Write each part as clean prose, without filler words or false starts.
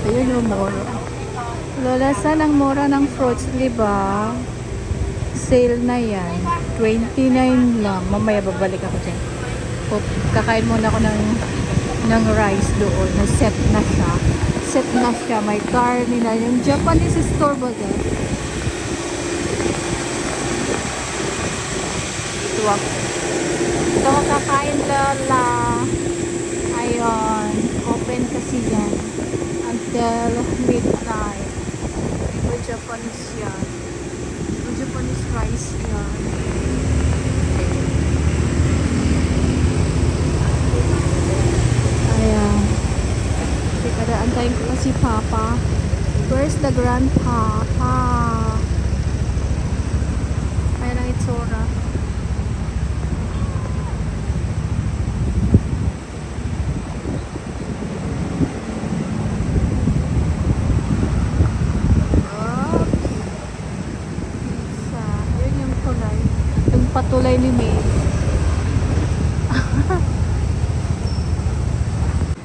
Ayun yung mura. Lola, saan ang mura ng fruits, diba? Sale na yan. 29 lang. Mamaya babalik ako dyan. Kakain muna ako ng rice doon. Na set na siya. Set na siya. May carne na. Yung Japanese store ba dyan? Ito ako. Ito ako kakain, Lola. Ayun. Open kasi yan. Until midnight. Ito Japanese yan. Ito Japanese rice yan. Ayan. Teka na, antayin ko na si Papa. Where's the grandpapa? Ayan ang itsura. Patulay ni May.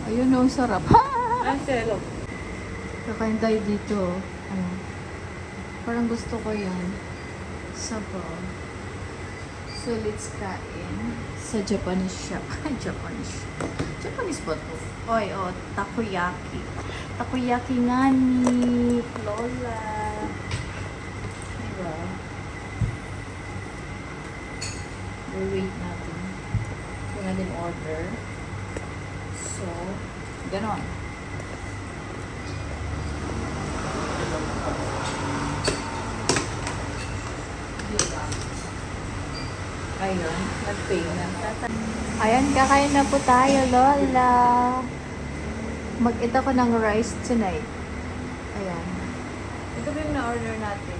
Ayun o, sarap. Ah, selo. Kakain tayo dito. Ayun. Parang gusto ko yan. Sabaw. So, let's kain sa Japanese shop. Japanese. Japanese ba ito? Oy, oh, takoyaki. Takoyaki nga ni Lola. Diba? Wait natin. Kung natin order. So, ganon. Diba? Ayun, nag-pay na. Ayan, kakain na po tayo, Lola. Mag-ita ko ng rice tonight. Ayan. Ito ba yung na-order natin?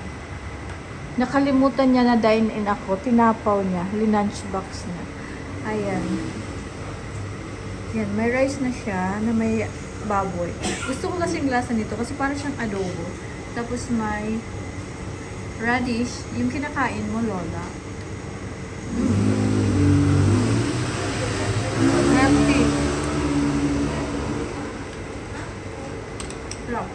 Nakalimutan niya na dine-in ako. Tinapaw niya. Lunchbox niya. Ayan. Yan. May rice na siya na may baboy. Gusto ko kasing lasa nito kasi parang siyang adobo. Tapos may radish. Yung kinakain mo, Lola. Healthy. Sarap.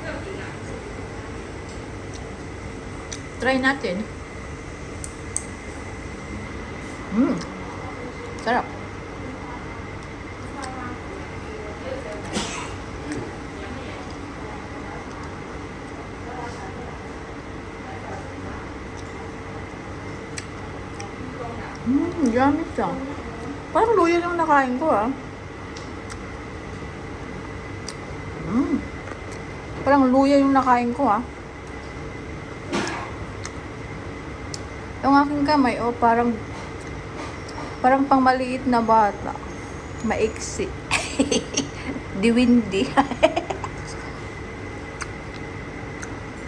Try natin. Sarap. Yummy siya. Parang luya yung nakain ko, ah. Parang luya yung nakain ko, ah. Yung aking kamay, oh, parang pang maliit na bata. Maiksi. Diwindi.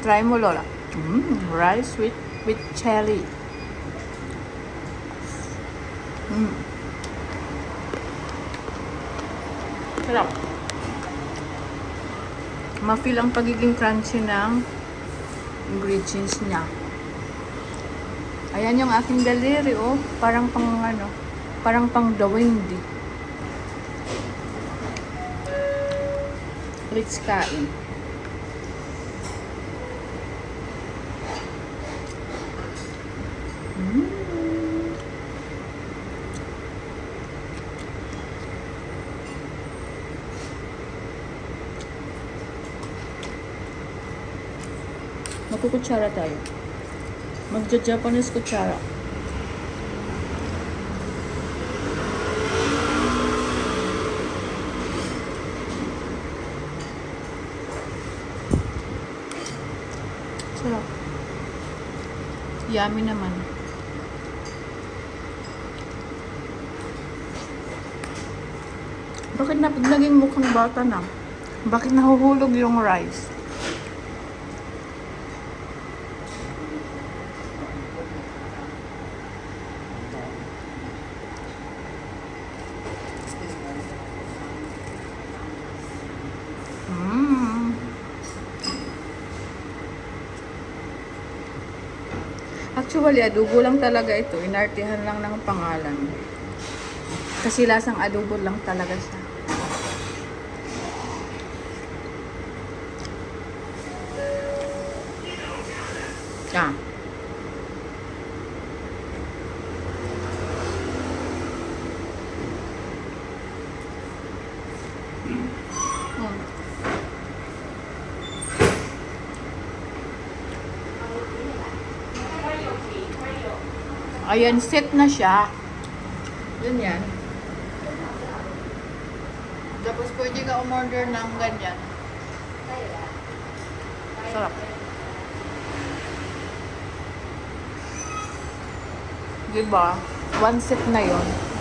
Try mo, Lola. Rice with cherry. Sarap. Ma-feel ang pagiging crunchy ng ingredients niya. Ayan yung aking daliri, oh. Parang pang dawindi. Let's kain. Magkukutsara tayo. Magja-Japanese kutsara. Sarap. Yummy naman. Bakit naging mukhang bata na? Bakit nahuhulog yung rice? Actually, adobo lang talaga ito. Inartihan lang ng pangalan. Kasi lasang adobo lang talaga siya. Ah. Ayan, set na siya. Ganyan. Tapos pwede ka umorder ng ganyan. Sarap. Diba? One set na yon.